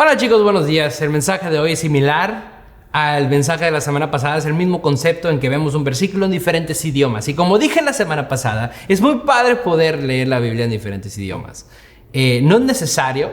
Hola chicos, buenos días. El mensaje de hoy es similar al mensaje de la semana pasada. Es el mismo concepto en que vemos un versículo en diferentes idiomas. Y como dije la semana pasada, es muy padre poder leer la Biblia en diferentes idiomas. No es necesario,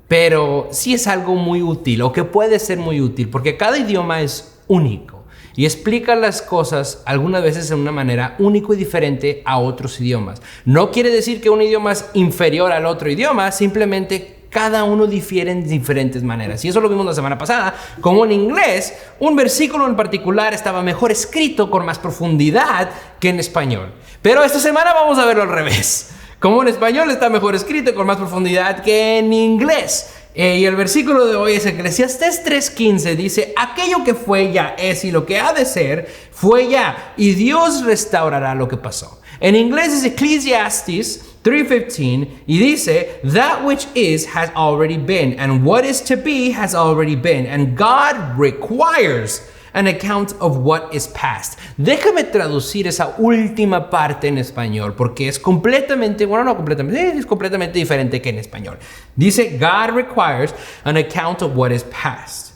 pero sí es algo muy útil o que puede ser muy útil porque cada idioma es único y explica las cosas algunas veces en una manera única y diferente a otros idiomas. No quiere decir que un idioma es inferior al otro idioma, simplemente cada uno difiere en diferentes maneras. Y eso lo vimos la semana pasada, como en inglés, un versículo en particular estaba mejor escrito con más profundidad que en español. Pero esta semana vamos a verlo al revés. Como en español está mejor escrito con más profundidad que en inglés. Y el versículo de hoy es Eclesiastés 3:15. Dice, aquello que fue ya es y lo que ha de ser fue ya. Y Dios restaurará lo que pasó. En inglés es Ecclesiastes 3:15 y dice, that which is has already been, and what is to be has already been, and God requires an account of what is past. Déjame traducir esa última parte en español porque es completamente, bueno, no completamente, es completamente diferente que en español. Dice, God requires an account of what is past.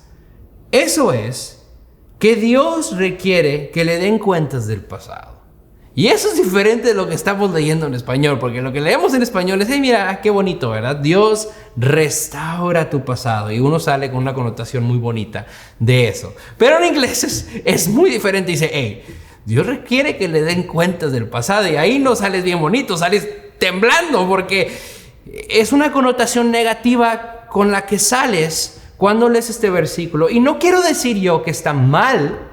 Eso es que Dios requiere que le den cuentas del pasado. Y eso es diferente de lo que estamos leyendo en español, porque lo que leemos en español es, hey, mira, qué bonito, ¿verdad? Dios restaura tu pasado y uno sale con una connotación muy bonita de eso. Pero en inglés es muy diferente, dice, hey, Dios requiere que le den cuentas del pasado y ahí no sales bien bonito, sales temblando porque es una connotación negativa con la que sales cuando lees este versículo. Y no quiero decir yo que está mal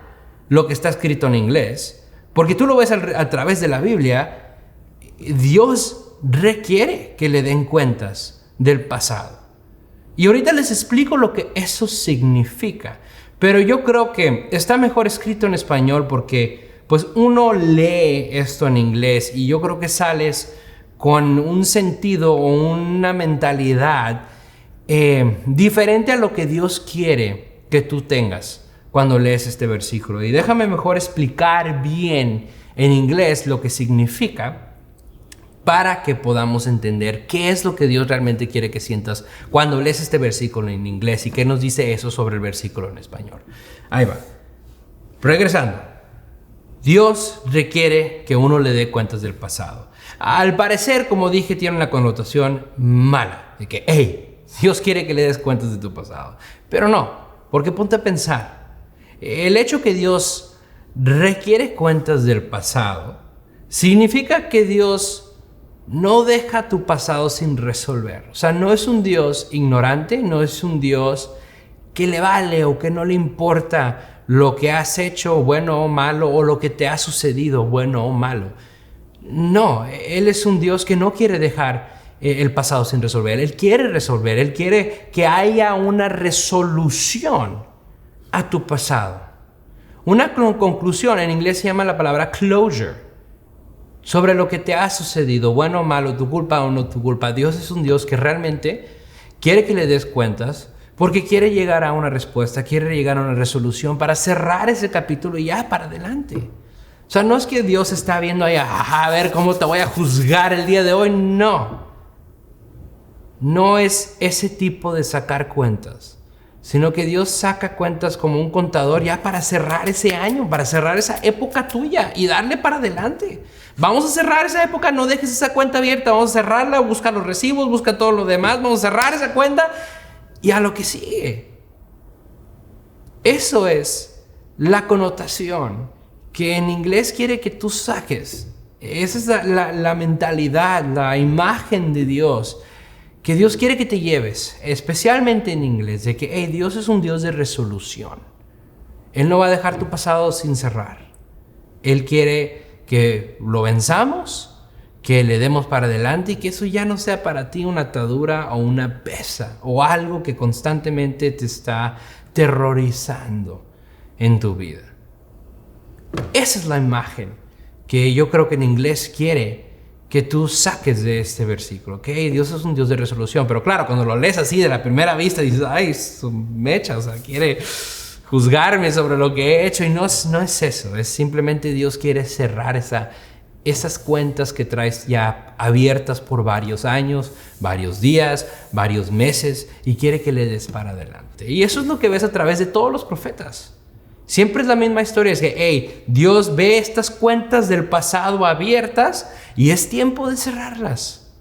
lo que está escrito en inglés, porque tú lo ves a través de la Biblia. Dios requiere que le den cuentas del pasado. Y ahorita les explico lo que eso significa. Pero yo creo que está mejor escrito en español porque pues uno lee esto en inglés y yo creo que sales con un sentido o una mentalidad diferente a lo que Dios quiere que tú tengas cuando lees este versículo. Y déjame mejor explicar bien en inglés lo que significa para que podamos entender qué es lo que Dios realmente quiere que sientas cuando lees este versículo en inglés y qué nos dice eso sobre el versículo en español. Ahí va. Regresando. Dios requiere que uno le dé cuentas del pasado. Al parecer, como dije, tiene una connotación mala. De que, hey, Dios quiere que le des cuentas de tu pasado. Pero no, porque ponte a pensar. El hecho que Dios requiere cuentas del pasado significa que Dios no deja tu pasado sin resolver. O sea, no es un Dios ignorante, no es un Dios que le vale o que no le importa lo que has hecho, bueno o malo, o lo que te ha sucedido, bueno o malo. No, Él es un Dios que no quiere dejar el pasado sin resolver. Él quiere resolver, Él quiere que haya una resolución a tu pasado. Una conclusión, en inglés se llama la palabra closure, sobre lo que te ha sucedido, bueno o malo, tu culpa o no tu culpa. Dios es un Dios que realmente quiere que le des cuentas porque quiere llegar a una respuesta, quiere llegar a una resolución para cerrar ese capítulo y ya para adelante. O sea, no es que Dios está viendo ahí, a ver cómo te voy a juzgar el día de hoy. No. No es ese tipo de sacar cuentas, sino que Dios saca cuentas como un contador ya para cerrar ese año, para cerrar esa época tuya y darle para adelante. Vamos a cerrar esa época, no dejes esa cuenta abierta, vamos a cerrarla, busca los recibos, busca todo lo demás, vamos a cerrar esa cuenta y a lo que sigue. Eso es la connotación que en inglés quiere que tú saques. Esa es la mentalidad, la imagen de Dios que Dios quiere que te lleves, especialmente en inglés, de que hey, Dios es un Dios de resolución. Él no va a dejar tu pasado sin cerrar. Él quiere que lo venzamos, que le demos para adelante y que eso ya no sea para ti una atadura o una pesa o algo que constantemente te está terrorizando en tu vida. Esa es la imagen que yo creo que en inglés quiere que tú saques de este versículo. Ok, Dios es un Dios de resolución. Pero claro, cuando lo lees así de la primera vista, dices, ay, su mecha, o sea, quiere juzgarme sobre lo que he hecho. Y no es eso. Es simplemente Dios quiere cerrar esas cuentas que traes ya abiertas por varios años, varios días, varios meses, y quiere que le des para adelante. Y eso es lo que ves a través de todos los profetas. Siempre es la misma historia, es que Dios ve estas cuentas del pasado abiertas y es tiempo de cerrarlas,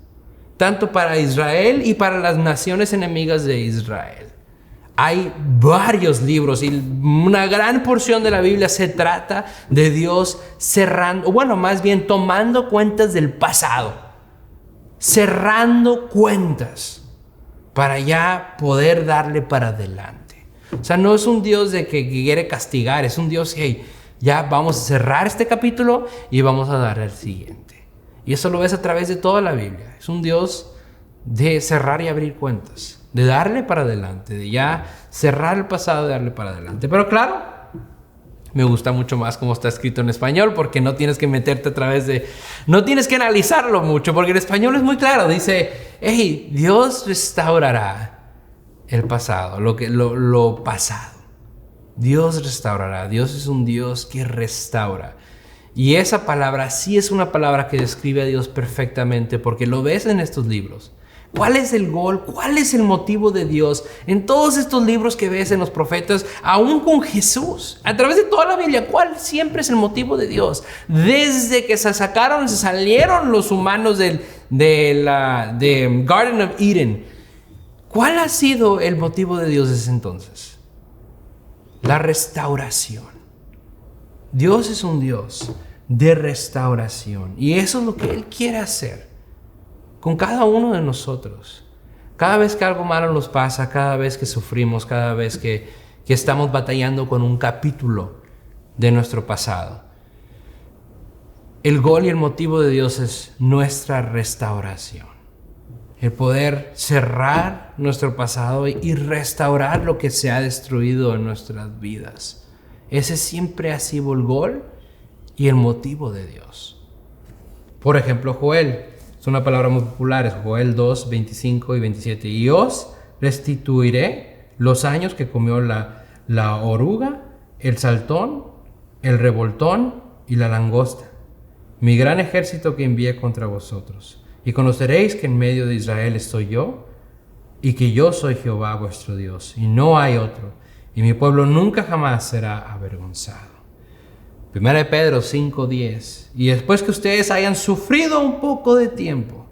tanto para Israel y para las naciones enemigas de Israel. Hay varios libros y una gran porción de la Biblia se trata de Dios cerrando, bueno, más bien tomando cuentas del pasado, cerrando cuentas para ya poder darle para adelante. O sea, no es un Dios de que quiere castigar, es un Dios que ya vamos a cerrar este capítulo y vamos a dar el siguiente. Y eso lo ves a través de toda la Biblia. Es un Dios de cerrar y abrir cuentas, de darle para adelante, de ya cerrar el pasado y darle para adelante. Pero claro, me gusta mucho más cómo está escrito en español, porque no tienes que meterte a través de... No tienes que analizarlo mucho, porque en español es muy claro. Dice, Dios restaurará el pasado, lo pasado. Dios restaurará. Dios es un Dios que restaura. Y esa palabra sí es una palabra que describe a Dios perfectamente, porque lo ves en estos libros. ¿Cuál es el gol? ¿Cuál es el motivo de Dios? En todos estos libros que ves en los profetas, aún con Jesús, a través de toda la Biblia, ¿cuál siempre es el motivo de Dios? Desde que se salieron los humanos de Garden of Eden, ¿cuál ha sido el motivo de Dios desde entonces? La restauración. Dios es un Dios de restauración, y eso es lo que Él quiere hacer con cada uno de nosotros. Cada vez que algo malo nos pasa, cada vez que sufrimos, cada vez que estamos batallando con un capítulo de nuestro pasado, el gol y el motivo de Dios es nuestra restauración. El poder cerrar nuestro pasado y restaurar lo que se ha destruido en nuestras vidas. Ese siempre ha sido el gol y el motivo de Dios. Por ejemplo, Joel. Es una palabra muy popular, es Joel 2, 25 y 27. Y os restituiré los años que comió la oruga, el saltón, el revoltón y la langosta, mi gran ejército que envié contra vosotros. Y conoceréis que en medio de Israel estoy yo, y que yo soy Jehová vuestro Dios, y no hay otro, y mi pueblo nunca jamás será avergonzado. 1 Pedro 5:10. Y después que ustedes hayan sufrido un poco de tiempo,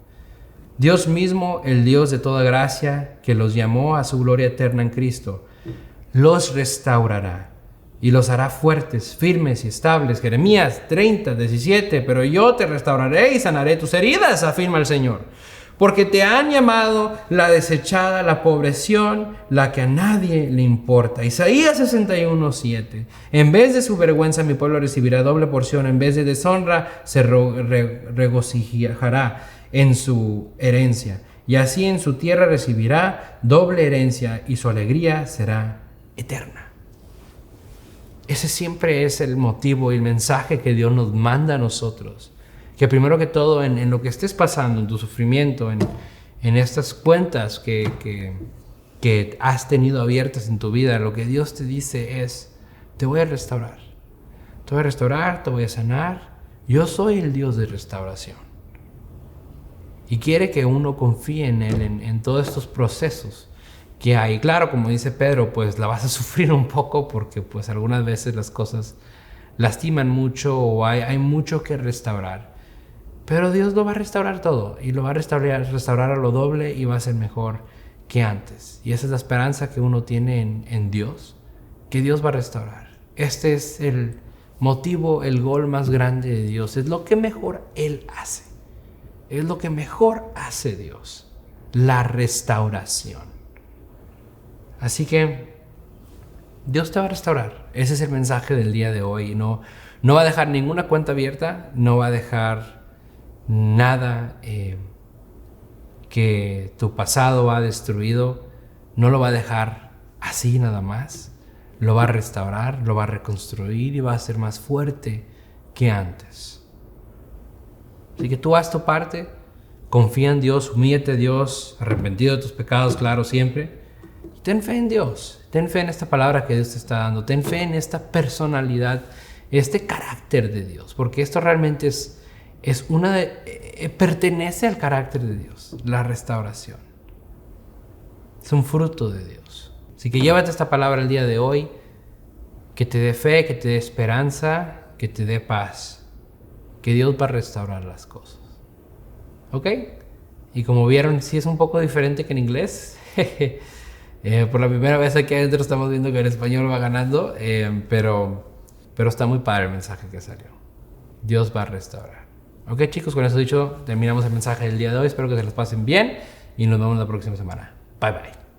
Dios mismo, el Dios de toda gracia, que los llamó a su gloria eterna en Cristo, los restaurará y los hará fuertes, firmes y estables. Jeremías 30:17. Pero yo te restauraré y sanaré tus heridas, afirma el Señor. Porque te han llamado la desechada, la pobreción, la que a nadie le importa. Isaías 61:7. En vez de su vergüenza, mi pueblo recibirá doble porción. En vez de deshonra, se regocijará en su herencia. Y así en su tierra recibirá doble herencia, y su alegría será eterna. Ese siempre es el motivo y el mensaje que Dios nos manda a nosotros. Que primero que todo, en lo que estés pasando, en tu sufrimiento, en estas cuentas que has tenido abiertas en tu vida, lo que Dios te dice es, te voy a restaurar. Te voy a restaurar, te voy a sanar. Yo soy el Dios de restauración. Y quiere que uno confíe en Él, en todos estos procesos que hay. Claro, como dice Pedro, pues la vas a sufrir un poco, porque pues algunas veces las cosas lastiman mucho o hay mucho que restaurar. Pero Dios lo va a restaurar todo, y lo va a restaurar a lo doble, y va a ser mejor que antes. Y esa es la esperanza que uno tiene en Dios, que Dios va a restaurar. Este es el motivo, el gol más grande de Dios. Es lo que mejor Él hace. Es lo que mejor hace Dios, la restauración. Así que Dios te va a restaurar. Ese es el mensaje del día de hoy. No va a dejar ninguna cuenta abierta, no va a dejar nada que tu pasado ha destruido, no lo va a dejar así nada más. Lo va a restaurar, lo va a reconstruir y va a ser más fuerte que antes. Así que tú haz tu parte, confía en Dios, humíllate a Dios, arrepentido de tus pecados, claro, siempre. Y ten fe en Dios, ten fe en esta palabra que Dios te está dando, ten fe en esta personalidad, este carácter de Dios, porque esto realmente es pertenece al carácter de Dios, la restauración. Es un fruto de Dios. Así que llévate esta palabra el día de hoy, que te dé fe, que te dé esperanza, que te dé paz. Que Dios va a restaurar las cosas. ¿Ok? Y como vieron, sí es un poco diferente que en inglés. Por la primera vez aquí adentro estamos viendo que el español va ganando, pero está muy padre el mensaje que salió. Dios va a restaurar. Ok, chicos, con eso dicho, terminamos el mensaje del día de hoy. Espero que se los pasen bien y nos vemos la próxima semana. Bye, bye.